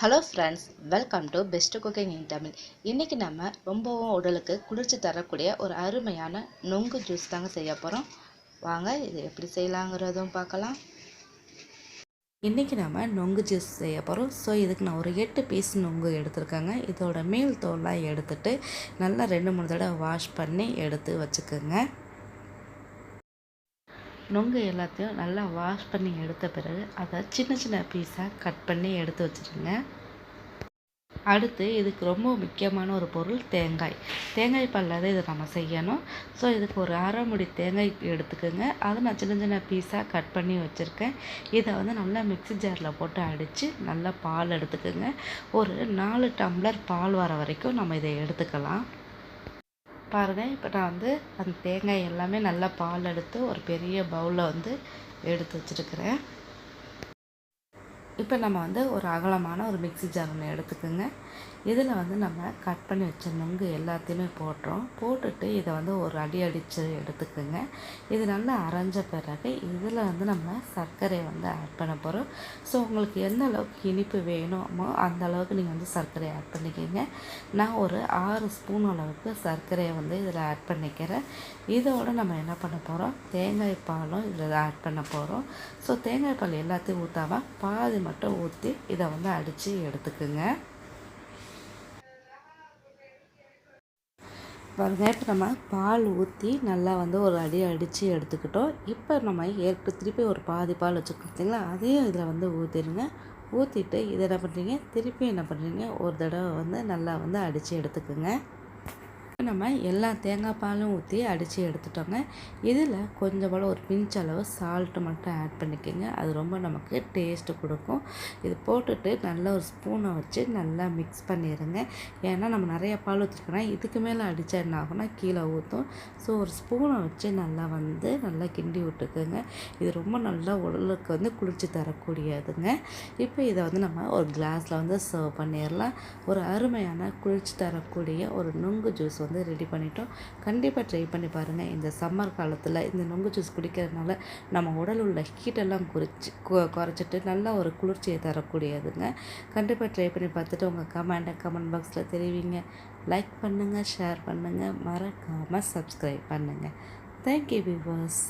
Hello friends, welcome to best cooking இன் தமிழ். இன்றைக்கி நம்ம ரொம்பவும் உடலுக்கு குளிர்ச்சி தரக்கூடிய ஒரு அருமையான நொங்கு ஜூஸ் தாங்க செய்ய போகிறோம். வாங்க இது எப்படி செய்யலாங்கிறதும் பார்க்கலாம். இன்றைக்கி நம்ம நொங்கு ஜூஸ் செய்ய போகிறோம். ஸோ இதுக்கு நான் ஒரு 8 பீஸ் நொங்கு எடுத்துருக்கேங்க. இதோட மேல் தோல்லாம் எடுத்துட்டு நல்லா 2-3 தடவை வாஷ் பண்ணி எடுத்து வச்சுக்கோங்க. நொங்கு எல்லாத்தையும் நல்லா வாஷ் பண்ணி எடுத்த பிறகு அதை சின்ன சின்ன பீஸாக கட் பண்ணி எடுத்து வச்சுருங்க. அடுத்து இதுக்கு ரொம்ப முக்கியமான ஒரு பொருள் தேங்காய் பாலில் தான் இதை நம்ம செய்யணும். ஸோ இதுக்கு ஒரு அரை முடி தேங்காய் எடுத்துக்கோங்க. அதை நான் சின்ன சின்ன பீஸாக கட் பண்ணி வச்சுருக்கேன். இதை நல்லா மிக்ஸி ஜாரில் போட்டு அடித்து நல்லா பால் எடுத்துக்கோங்க. ஒரு 4 டம்ளர் பால் வர வரைக்கும் நம்ம இதை எடுத்துக்கலாம். பாருங்கள், இப்போ நான் அந்த தேங்காய் எல்லாமே நல்லா பால் எடுத்து ஒரு பெரிய பவுலில் எடுத்து வச்சுருக்கிறேன். இப்போ நம்ம ஒரு அகலமான ஒரு மிக்ஸி ஜார் ஒன்று எடுத்துக்கோங்க. இதில் நம்ம கட் பண்ணி வச்ச நொங்கு எல்லாத்தையுமே போட்டுட்டு இதை ஒரு அடி அடித்து எடுத்துக்கோங்க. இது நல்லா அரைஞ்ச பிறகு இதில் நம்ம சர்க்கரையை ஆட் பண்ண போகிறோம். ஸோ உங்களுக்கு எந்த அளவுக்கு இனிப்பு வேணுமோ அந்த அளவுக்கு நீங்கள் சர்க்கரையை ஆட் பண்ணிக்கோங்க. நான் ஒரு 6 ஸ்பூன் அளவுக்கு சர்க்கரையை இதில் ஆட் பண்ணிக்கிறேன். இதோடு நம்ம என்ன பண்ண போகிறோம், தேங்காய் பாலும் இதில் ஆட் பண்ண போகிறோம். ஸோ தேங்காய் பால் எல்லாத்தையும் ஊற்றாமல் பாதி மட்டும் ஊற்றி இதை அடித்து எடுத்துக்குங்க. பாருங்கள், இப்போ நம்ம பால் ஊற்றி நல்லா ஒரு அடி அடித்து எடுத்துக்கிட்டோம். இப்போ நம்ம திருப்பி ஒரு பாதி பால் வச்சுருக்கீங்களா, அதையும் இதில் ஊற்றிடுங்க. ஊற்றிட்டு இதை என்ன பண்ணுறீங்க, திருப்பி என்ன பண்ணுறீங்க, ஒரு தடவை நல்லா அடித்து எடுத்துக்குங்க. நம்ம எல்லா தேங்காய் பாலும் ஊற்றி அடித்து எடுத்துட்டோங்க. இதில் கொஞ்சம் போல் ஒரு பிஞ்ச் அளவு சால்ட்டு மட்டும் ஆட் பண்ணிக்கோங்க. அது ரொம்ப நமக்கு டேஸ்ட்டு கொடுக்கும். இது போட்டுட்டு நல்லா ஒரு ஸ்பூனை வச்சு நல்லா மிக்ஸ் பண்ணிடுங்க. ஏன்னா நம்ம நிறைய பால் ஊற்றிருக்கோம், இதுக்கு மேலே அடித்தா என்ன ஆகும்னா கீழே ஊற்றும். ஸோ ஒரு ஸ்பூனை வச்சு நல்லா நல்லா கிண்டி விட்டுக்குங்க. இது ரொம்ப நல்லா உடலுக்கு குளிர்ச்சி தரக்கூடியதுங்க. இப்போ இதை நம்ம ஒரு கிளாஸில் சர்வ் பண்ணிடலாம். ஒரு அருமையான குளிர்ச்சி தரக்கூடிய ஒரு நுங்கு ஜூஸ் ரெடி பண்ணிட்டோம். கண்டிப்பாக ட்ரை பண்ணி பாருங்கள். இந்த சம்மர் காலத்தில் இந்த நொங்கு ஜூஸ் குடிக்கிறதுனால நம்ம உடல் உள்ள ஹீட்டெல்லாம் குறைச்சிட்டு நல்லா ஒரு குளிர்ச்சியை தரக்கூடியதுங்க. கண்டிப்பாக ட்ரை பண்ணி பார்த்துட்டு உங்கள் கமெண்ட் பாக்ஸில் தெரிவிங்க. லைக் பண்ணுங்கள், ஷேர் பண்ணுங்கள், மறக்காமல் சப்ஸ்கிரைப் பண்ணுங்கள். Thank you viewers.